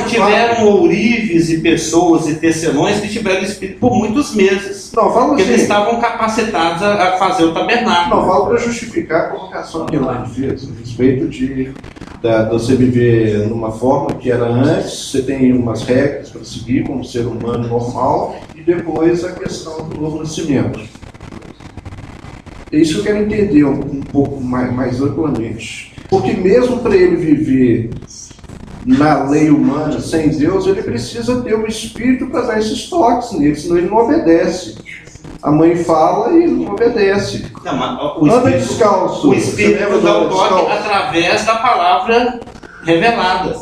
tiveram ourives e pessoas e tecelões que tiveram Espírito por muitos meses. Porque eles estavam capacitados a fazer o tabernáculo. Não, falo para justificar a colocação que ela fez a respeito de você viver numa forma que era antes, você tem umas regras para seguir como ser humano normal, e depois a questão do novo nascimento. É isso que eu quero entender um pouco mais amplamente. Porque mesmo para ele viver na lei humana, sem Deus, ele precisa ter o Espírito para dar esses toques nele, senão ele não obedece. A mãe fala e ele não obedece. Anda descalço. O Espírito dá o toque através da palavra revelada.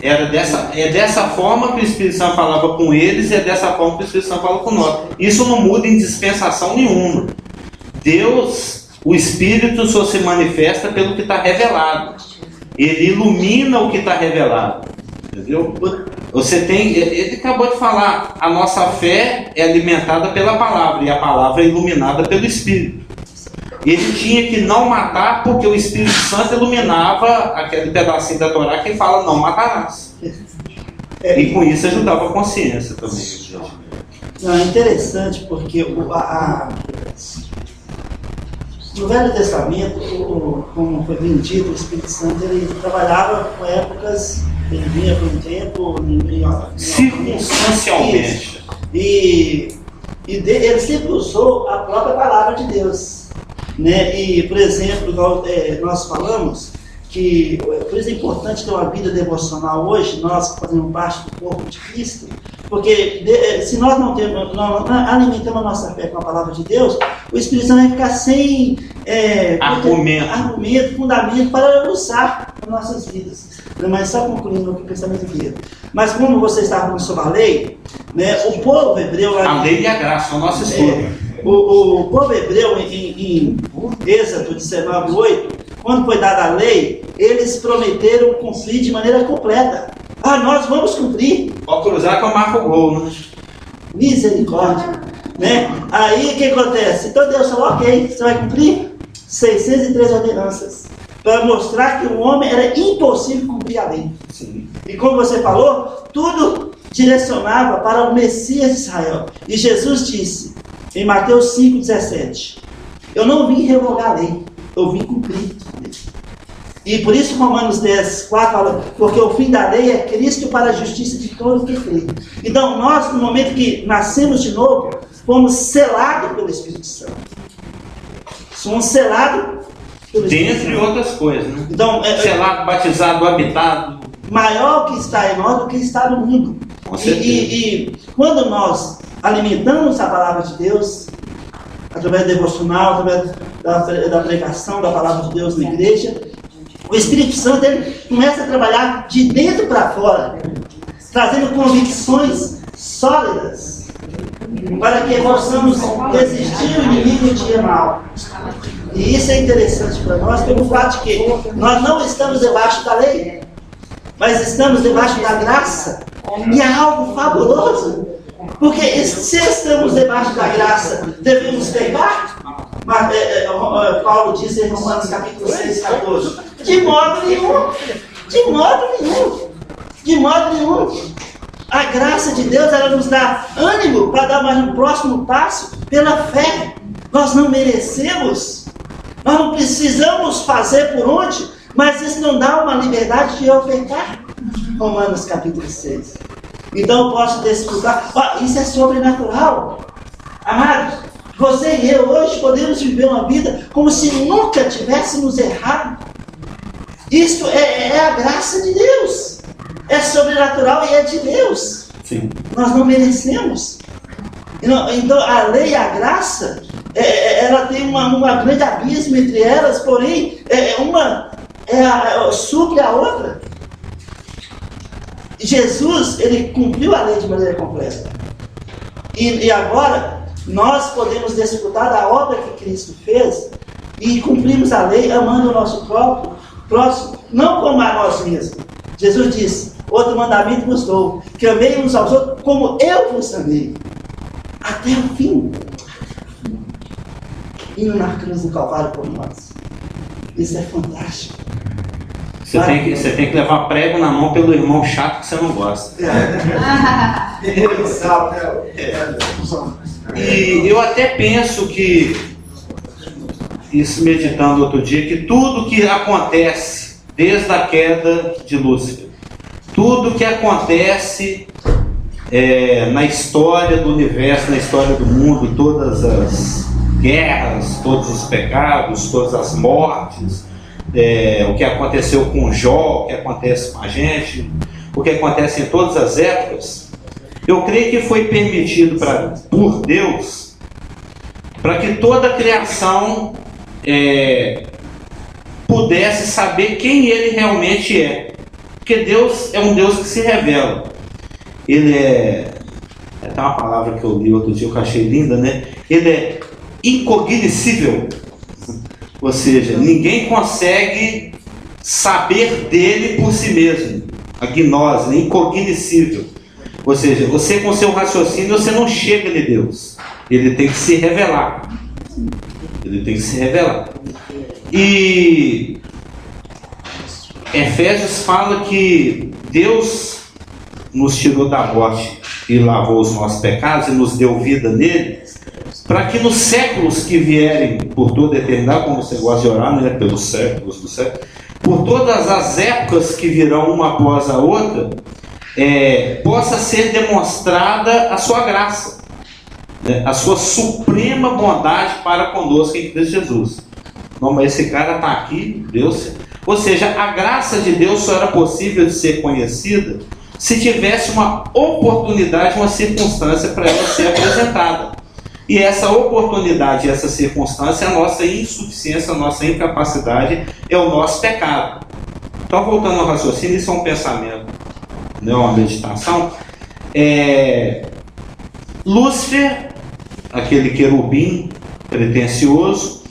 É dessa forma que o Espírito Santo falava com eles e é dessa forma que o Espírito Santo fala com nós. Isso não muda em dispensação nenhuma. Deus, o Espírito só se manifesta pelo que está revelado. Ele ilumina o que está revelado. Entendeu? Ele acabou de falar, a nossa fé é alimentada pela palavra, e a palavra é iluminada pelo Espírito. Ele tinha que não matar, porque o Espírito Santo iluminava aquele pedacinho da Torá que fala, não matarás. E com isso ajudava a consciência também. Não, é interessante, porque no Velho Testamento, como foi bem dito, o Espírito Santo ele trabalhava com épocas, ele vinha por um tempo, circunstancialmente. E ele sempre usou a própria palavra de Deus. Né? E, por exemplo, nós falamos que por isso é importante ter uma vida devocional hoje, nós fazemos parte do corpo de Cristo, porque se nós não alimentamos a nossa fé com a palavra de Deus, o Espírito Santo vai ficar sem argumento, fundamento para usar as nossas vidas. Mas só concluindo o pensamento dele. Mas como você estava falando sobre a lei, né, o povo hebreu... A lei e a graça, o nosso estudo. O povo hebreu em Êxodo 19:8, quando foi dada a lei, eles prometeram cumprir de maneira completa. Nós vamos cumprir. Pode cruzar com a marca o gol, né? Misericórdia. Né? Aí o que acontece? Então Deus falou, ok, você vai cumprir 603 ordenanças. Para mostrar que o homem era impossível cumprir a lei. Sim. E como você falou, tudo direcionava para o Messias de Israel. E Jesus disse, em Mateus 5,17, eu não vim revogar a lei, eu vim cumprir. E por isso Romanos 10,4 fala, porque o fim da lei é Cristo para a justiça de todos que crê. Então nós, no momento que nascemos de novo, fomos selados pelo Espírito Santo. Somos selados pelo Espírito Santo. Dentre outras coisas, né? Então, selado, batizado, habitado. Maior que está em nós do que está no mundo. Com certeza. E quando nós alimentamos a palavra de Deus, através do devocional, através da pregação da palavra de Deus na igreja, o Espírito Santo ele começa a trabalhar de dentro para fora, trazendo convicções sólidas, para que possamos resistir o inimigo e o dia mal. E isso é interessante para nós, pelo fato de que nós não estamos debaixo da lei, mas estamos debaixo da graça. E é algo fabuloso, porque se estamos debaixo da graça, devemos pecar? Mas, Paulo diz em Romanos capítulo 6, 14, de modo nenhum, de modo nenhum, de modo nenhum. A graça de Deus, ela nos dá ânimo para dar mais um próximo passo pela fé. Nós não merecemos, nós não precisamos fazer por onde, mas isso não dá uma liberdade de eu pecar. Romanos capítulo 6. Então eu posso desfrutar. Isso é sobrenatural. Amados, você e eu hoje podemos viver uma vida como se nunca tivéssemos errado. Isso é a graça de Deus. É sobrenatural e é de Deus. Sim. Nós não merecemos. Então a lei e a graça, ela tem uma grande abismo entre elas, porém uma supre a outra. Jesus, ele cumpriu a lei de maneira completa. E agora nós podemos desfrutar da obra que Cristo fez e cumprimos a lei amando o nosso próximo, não como a nós mesmos. Jesus disse: outro mandamento vos dou, que amei uns aos outros como eu vos amei, até o fim. Indo na cruz do Calvário por nós. Isso é fantástico. Você tem que levar prego na mão pelo irmão chato que você não gosta. E eu até penso que, isso meditando outro dia, que tudo que acontece desde a queda de Lúcifer, tudo que acontece na história do universo, na história do mundo, todas as guerras, todos os pecados, todas as mortes, o que aconteceu com Jó, o que acontece com a gente, o que acontece em todas as épocas, eu creio que foi permitido por Deus para que toda a criação pudesse saber quem Ele realmente é. Porque Deus é um Deus que se revela. Ele tem uma palavra que eu li outro dia que eu achei linda, né? Ele é incognoscível. Ou seja, ninguém consegue saber dele por si mesmo. A gnose, incognoscível. Ou seja, você com seu raciocínio, você não chega de Deus. Ele tem que se revelar. Ele tem que se revelar. E Efésios fala que Deus nos tirou da morte e lavou os nossos pecados e nos deu vida nele, para que nos séculos que vierem, por toda a eternidade, como você gosta de orar, né? Pelos séculos do século, por todas as épocas que virão uma após a outra, possa ser demonstrada a sua graça, né? A sua suprema bondade para conosco em Cristo Jesus. Não, mas esse cara está aqui, Deus. Ou seja, a graça de Deus só era possível de ser conhecida se tivesse uma oportunidade, uma circunstância para ela ser apresentada. E essa oportunidade, essa circunstância, é a nossa insuficiência, a nossa incapacidade, é o nosso pecado. Então, voltando ao raciocínio, isso é um pensamento, não é uma meditação. Lúcifer, aquele querubim pretensioso,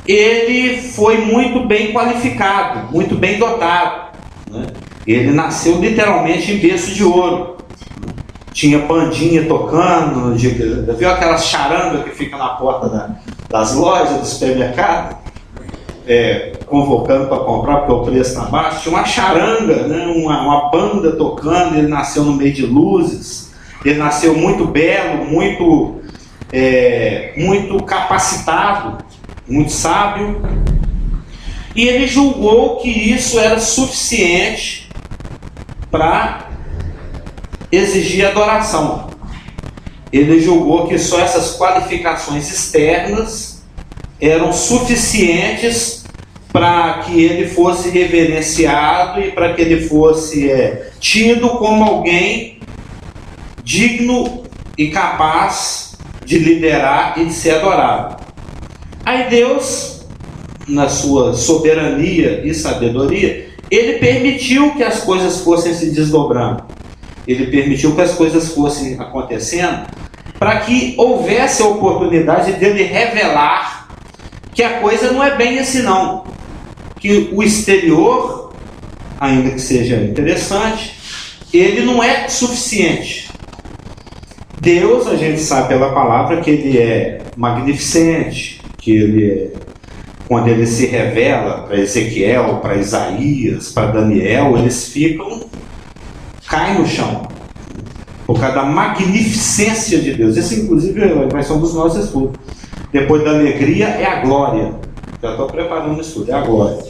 ele foi muito bem qualificado, muito bem dotado, né? Ele nasceu literalmente em berço de ouro. Tinha bandinha tocando, viu aquela charanga que fica na porta das lojas, do supermercado, convocando para comprar porque o preço está baixo. Tinha uma charanga, né? uma banda tocando. Ele nasceu no meio de luzes, ele nasceu muito belo, muito capacitado, muito sábio, e ele julgou que isso era suficiente para exigir adoração. Ele julgou que só essas qualificações externas eram suficientes para que ele fosse reverenciado e para que ele fosse tido como alguém digno e capaz de liderar e de ser adorado. Aí Deus, na sua soberania e sabedoria, ele permitiu que as coisas fossem se desdobrando. Ele permitiu que as coisas fossem acontecendo para que houvesse a oportunidade dele revelar que a coisa não é bem assim não. Que o exterior, ainda que seja interessante, ele não é suficiente. Deus, a gente sabe pela palavra que ele é magnificente, que ele quando ele se revela para Ezequiel, para Isaías, para Daniel, eles caem no chão, por causa da magnificência de Deus. Esse inclusive vai ser um dos nossos estudos. Depois da alegria é a glória. Já estou preparando o estudo, é a glória.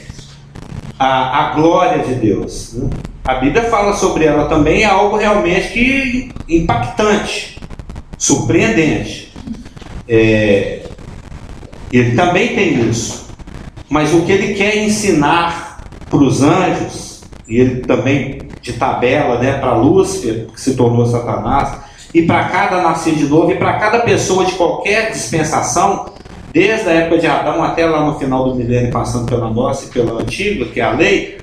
A glória de Deus, né? A Bíblia fala sobre ela também, é algo realmente impactante, surpreendente. Ele também tem isso. Mas o que ele quer ensinar para os anjos, e ele também de tabela, né, para Lúcifer, que se tornou Satanás, e para cada nascer de novo, e para cada pessoa de qualquer dispensação, desde a época de Adão até lá no final do milênio, passando pela nossa e pela antiga, que é a lei,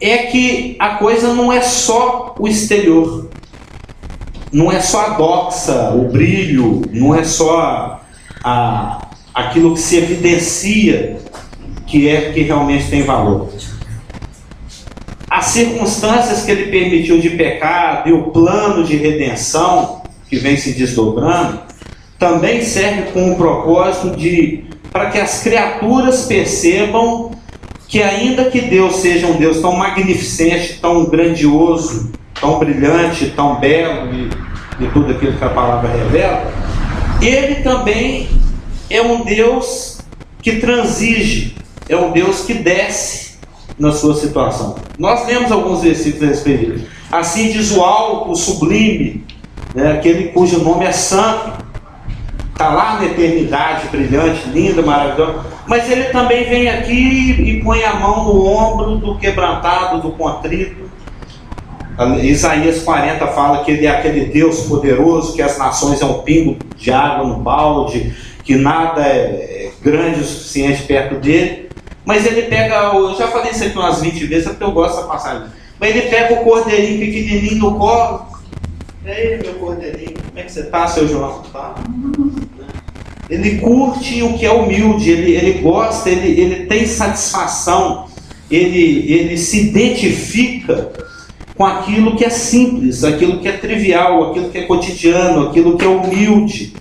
é que a coisa não é só o exterior, não é só a doxa, o brilho, não é só aquilo que se evidencia que realmente tem valor. As circunstâncias que ele permitiu de pecado e o plano de redenção que vem se desdobrando também serve com o propósito para que as criaturas percebam que ainda que Deus seja um Deus tão magnificente, tão grandioso, tão brilhante, tão belo e tudo aquilo que a palavra revela, Ele também é um Deus que transige, é um Deus que desce na sua situação. Nós lemos alguns versículos a respeito disso. Assim diz o alto, o sublime, né, aquele cujo nome é santo, está lá na eternidade, brilhante, linda, maravilhosa. Mas ele também vem aqui e põe a mão no ombro do quebrantado, do contrito. Isaías 40 fala que ele é aquele Deus poderoso, que as nações é um pingo de água no balde, que nada é grande o suficiente perto dele. Mas ele pega, eu já falei isso aqui umas 20 vezes, é porque eu gosto da passagem. Mas ele pega o cordeirinho pequenininho no colo. Ei, meu cordeirinho, como é que você está, seu João? Tá? Ele curte o que é humilde, ele gosta, ele tem satisfação, ele se identifica com aquilo que é simples, aquilo que é trivial, aquilo que é cotidiano, aquilo que é humilde.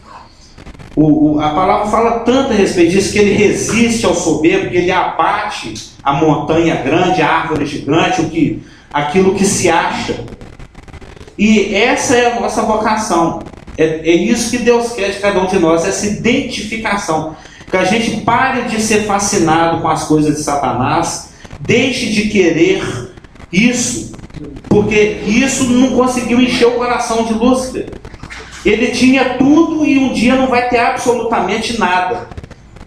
A palavra fala tanto a respeito disso, que ele resiste ao soberbo, que ele abate a montanha grande, a árvore gigante, aquilo que se acha. E essa é a nossa vocação. É isso que Deus quer de cada um de nós, essa identificação. Que a gente pare de ser fascinado com as coisas de Satanás, deixe de querer isso, porque isso não conseguiu encher o coração de Lúcifer. Ele tinha tudo e um dia não vai ter absolutamente nada.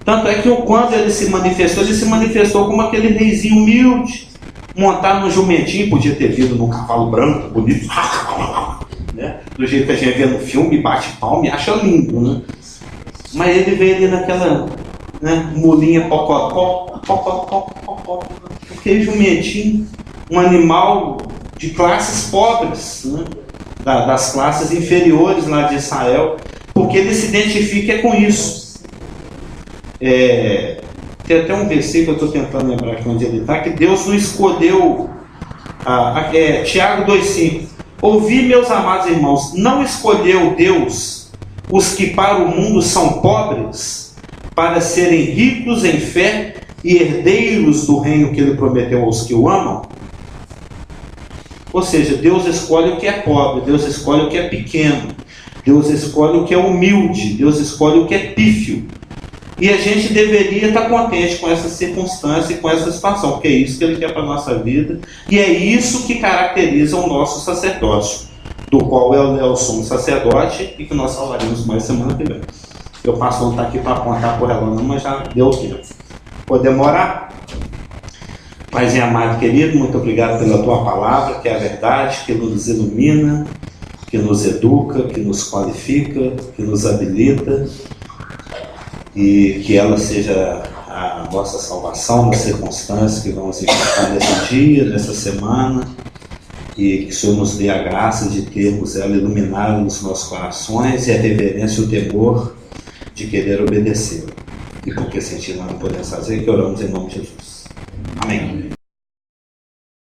Tanto é que quando ele se manifestou como aquele reizinho humilde, montado num jumentinho, podia ter vindo num cavalo branco, bonito, né? Do jeito que a gente vê no filme, bate palma e acha lindo, né? Mas ele veio ali naquela, né, mulinha pocotó, aquele jumentinho, um animal de classes pobres, né? Das classes inferiores lá de Israel, porque ele se identifica com isso. Tem até um versículo, eu estou tentando lembrar aqui onde ele está, que Deus não escolheu, Tiago 2,5, ouvi, meus amados irmãos, não escolheu Deus os que para o mundo são pobres, para serem ricos em fé e herdeiros do reino que ele prometeu aos que o amam? Ou seja, Deus escolhe o que é pobre, Deus escolhe o que é pequeno, Deus escolhe o que é humilde, Deus escolhe o que é pífio. E a gente deveria estar contente com essa circunstância e com essa situação, porque é isso que Ele quer para a nossa vida, e é isso que caracteriza o nosso sacerdócio, do qual Ele é o sumo sacerdote e que nós falaremos mais semana que vem. O pastor não está aqui para apontar por ela não, mas já deu tempo. Podemos orar? Paizinho amado, querido, muito obrigado pela Tua palavra, que é a verdade, que nos ilumina, que nos educa, que nos qualifica, que nos habilita, e que ela seja a nossa salvação nas circunstâncias que vamos enfrentar nesse dia, nessa semana, e que o Senhor nos dê a graça de termos ela iluminada nos nossos corações e a reverência e o temor de querer obedecê-la. E porque sentir nós não podemos fazer, que oramos em nome de Jesus.